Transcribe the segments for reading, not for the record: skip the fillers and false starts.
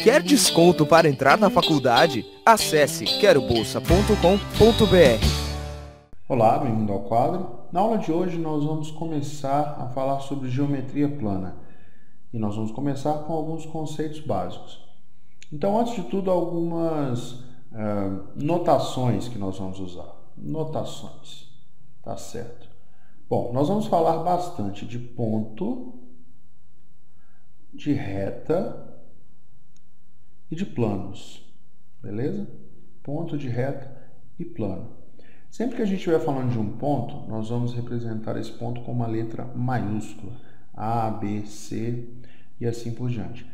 Quer desconto para entrar na faculdade? Acesse querobolsa.com.br. Olá, bem-vindo ao quadro. Na aula de hoje nós vamos começar a falar sobre geometria plana e nós vamos começar com alguns conceitos básicos. Então, antes de tudo, algumas notações que nós vamos usar. Notações, tá certo? Bom, nós vamos falar bastante de ponto, de reta e de planos, beleza? Ponto, de reta e plano. Sempre que a gente estiver falando de um ponto, nós vamos representar esse ponto com uma letra maiúscula, A, B, C e assim por diante.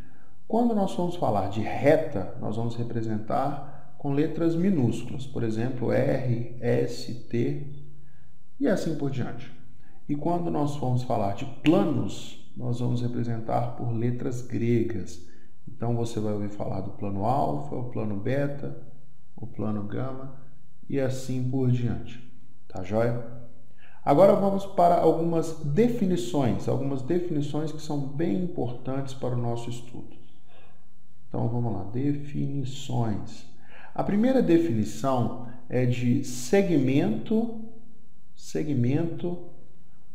Quando nós formos falar de reta, nós vamos representar com letras minúsculas, por exemplo, R, S, T e assim por diante. E quando nós formos falar de planos, nós vamos representar por letras gregas. Então, você vai ouvir falar do plano alfa, o plano beta, o plano gama e assim por diante. Tá joia? Agora vamos para algumas definições que são bem importantes para o nosso estudo. Então, vamos lá, definições. A primeira definição é de segmento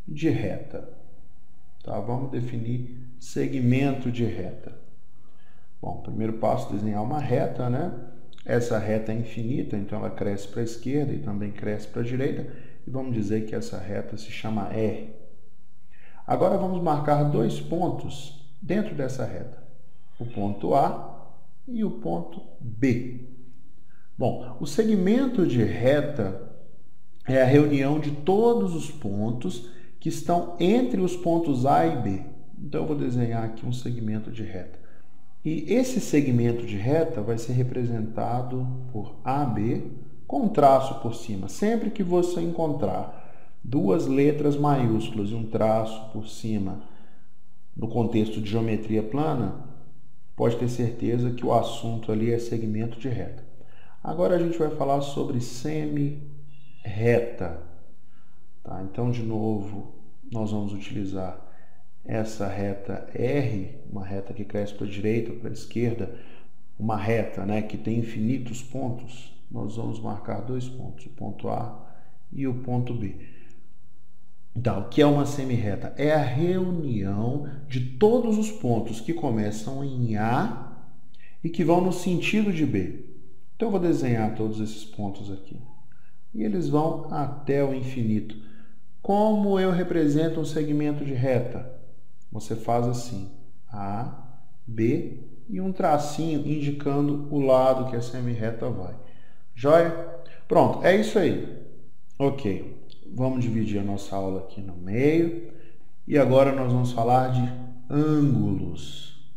de reta. Tá? Vamos definir segmento de reta. Bom, primeiro passo, desenhar uma reta, né? Essa reta é infinita, então ela cresce para a esquerda e também cresce para a direita. E vamos dizer que essa reta se chama R. Agora vamos marcar dois pontos dentro dessa reta. O ponto A e o ponto B. Bom, o segmento de reta é a reunião de todos os pontos que estão entre os pontos A e B. Então eu vou desenhar aqui um segmento de reta. E esse segmento de reta vai ser representado por AB com um traço por cima. Sempre que você encontrar duas letras maiúsculas e um traço por cima no contexto de geometria plana, pode ter certeza que o assunto ali é segmento de reta. Agora a gente vai falar sobre semi-reta. Tá? Então, de novo, nós vamos utilizar essa reta R, uma reta que cresce para a direita, para a esquerda, uma reta, né, que tem infinitos pontos. Nós vamos marcar dois pontos, o ponto A e o ponto B. Então, o que é uma semi-reta? É a reunião de todos os pontos que começam em A e que vão no sentido de B. Então, eu vou desenhar todos esses pontos aqui. E eles vão até o infinito. Como eu represento um segmento de reta? Você faz assim, A, B e um tracinho indicando o lado que a semi-reta vai. Joia? Pronto, é isso aí. Ok, vamos dividir a nossa aula aqui no meio. E agora nós vamos falar de ângulos.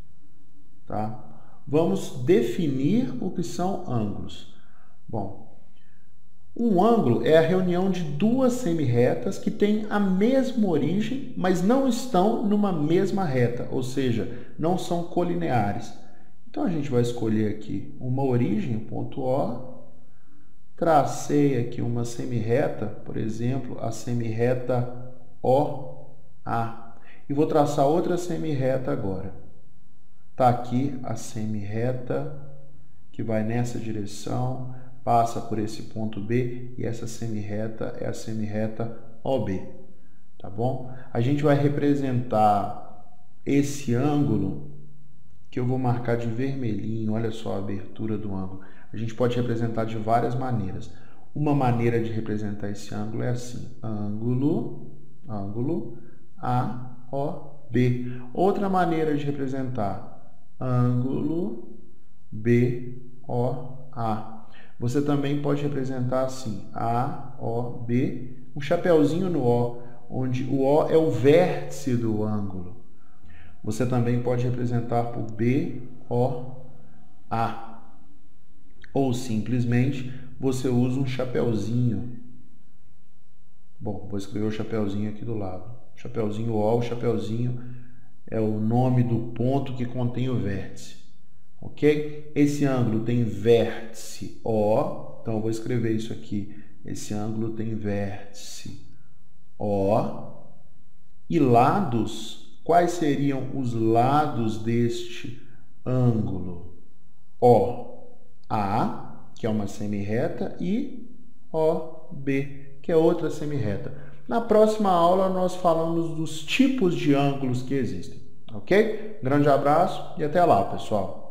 Tá? Vamos definir o que são ângulos. Bom, um ângulo é a reunião de duas semi-retas que têm a mesma origem, mas não estão numa mesma reta, ou seja, não são colineares. Então, a gente vai escolher aqui uma origem, o ponto O, tracei aqui uma semi-reta, por exemplo, a semi-reta OA, e vou traçar outra semi-reta agora. Está aqui a semi-reta que vai nessa direção, passa por esse ponto B e essa semi-reta é a semi-reta OB, tá bom? A gente vai representar esse ângulo que eu vou marcar de vermelhinho, olha só a abertura do ângulo. A gente pode representar de várias maneiras. Uma maneira de representar esse ângulo é assim, ângulo AOB. Outra maneira de representar, ângulo BOA. Você também pode representar assim, A, O, B, um chapeuzinho no O, onde o O é o vértice do ângulo. Você também pode representar por B, O, A. Ou simplesmente você usa um chapeuzinho. Bom, vou escrever o chapeuzinho aqui do lado. Chapeuzinho O, o chapeuzinho é o nome do ponto que contém o vértice. Ok? Esse ângulo tem vértice O, então eu vou escrever isso aqui. Esse ângulo tem vértice O e lados. Quais seriam os lados deste ângulo? OA, que é uma semirreta, e OB, que é outra semirreta. Na próxima aula nós falamos dos tipos de ângulos que existem, ok? Grande abraço e até lá, pessoal!